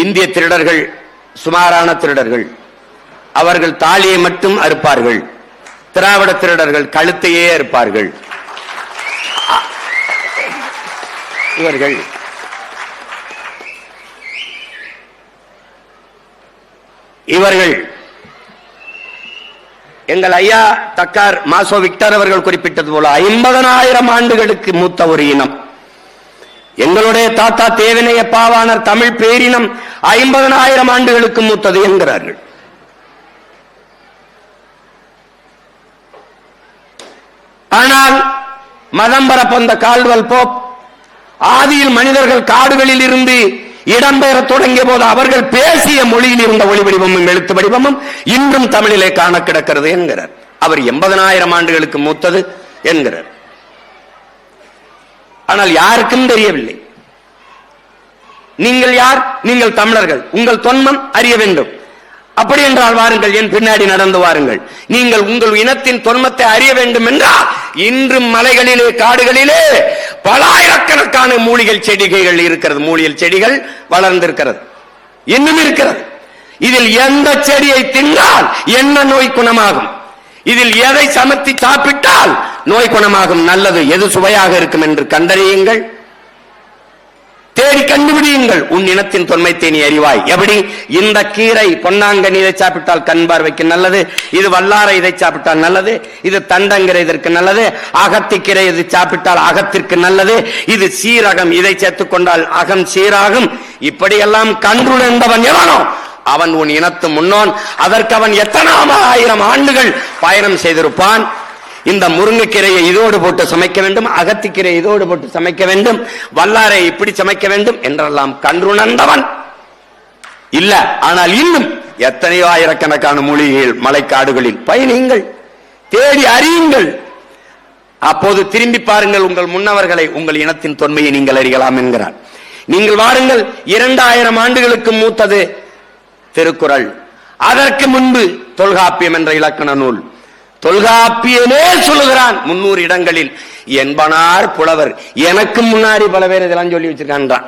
இந்திய திருடர்கள் சுமாரான திருடர்கள். அவர்கள் தாலியை மட்டும் அறுப்பார்கள். திராவிட திருடர்கள் கழுத்தையே அறுப்பார்கள். இவர்கள் எங்கள் ஐயா தக்கார் மாசோ விக்டர் அவர்கள் குறிப்பிட்டது போல 50,000 ஆண்டுகளுக்கு மூத்த ஒரு இனம். எங்களுடைய தாத்தா தேவனைய பாவாணர் தமிழ் பேரினம் 50,000 ஆண்டுகளுக்கு மூத்தது என்கிறார்கள். ஆனால் மதம் பரப்பந்த கால்வல் போப் ஆதியில் மனிதர்கள் காடுகளில் இருந்து இடம்பெயர தொடங்கிய போது அவர்கள் பேசிய மொழியில் இருந்த ஒளி வடிவமும் எழுத்து வடிவமும் இன்றும் தமிழிலே காண கிடக்கிறது என்கிறார். அவர் 80,000 ஆண்டுகளுக்கு மூத்தது என்கிறார். ஆனால் யாருக்கும் தெரியவில்லை. நீங்கள் யார்? நீங்கள் தமிழர்கள். உங்கள் தொன்மம் அறிய வேண்டும். அப்படி என்றால் வாருங்கள், என் பின்னாடி நடந்து வாருங்கள். நீங்கள் உங்கள் இனத்தின் தொன்மத்தை அறிய வேண்டும் என்றால் இன்றும் மலைகளிலே காடுகளிலே பலாயிரக்கணக்கான மூலிகை செடிகள் இருக்கிறது. மூலிகை செடிகள் வளர்ந்திருக்கிறது, இன்னும் இருக்கிறது. இதில் எந்த செடியை தின்றால் என்ன நோய் குணமாகும், இதில் எதை சமைத்து சாப்பிட்டால் நோய் குணமாகும், நல்லது எது சுவையாக இருக்கும் என்று கண்டறியுங்கள், தேடி கண்டுபிடியுங்கள். உன் இனத்தின் தொன்மைத்தை நீ அறிவாய். எப்படி? இந்த கீரை பொன்னாங்கண்ணி இதை சாப்பிட்டால் கண் பார்வைக்கு நல்லது, இது வல்லாரை இதை சாப்பிட்டால் நல்லது, இது தண்டங்கீரை இதற்கு நல்லது, அகத்திக்கீரை இதை சாப்பிட்டால் அகத்திற்கு நல்லது, இது சீரகம் இதை சேர்த்துக் கொண்டால் அகம் சீராகும். இப்படியெல்லாம் கண்டுணர்ந்தவன் எவனோ அவன் உன் இனத்து முன்னோன். அதற்கு அவன் எத்தனாம் 1000 ஆண்டுகள் பயணம் செய்திருப்பான். இந்த முருங்கைக்கீரையை இதோடு போட்டு சமைக்க வேண்டும், அகத்திக்கீரை இதோடு போட்டு சமைக்க வேண்டும், வல்லாரை இப்படி சமைக்க வேண்டும் என்றெல்லாம் கண்டுணர்ந்தவன் இல்ல. ஆனால் இன்னும் எத்தனையோ ஆயிரக்கணக்கான மூலிகைகள் மலைக்காடுகளில் பயணியுங்கள், தேடி அறியுங்கள். அப்போது திரும்பி பாருங்கள் உங்கள் முன்னவர்களை, உங்கள் இனத்தின் தொன்மையை நீங்கள் அறியலாம் என்கிறார். நீங்கள் வாருங்கள், 2000 ஆண்டுகளுக்கு மூத்தது திருக்குறள். அதற்கு முன்பு தொல்காப்பியம் என்ற இலக்கண நூல். தொல்காப்பியனே சொல்லுகிறான் 300 இடங்களில் என்பனார் புலவர். எனக்கு முன்னாடி பல பேர் இதெல்லாம் சொல்லி வச்சிருக்கான்.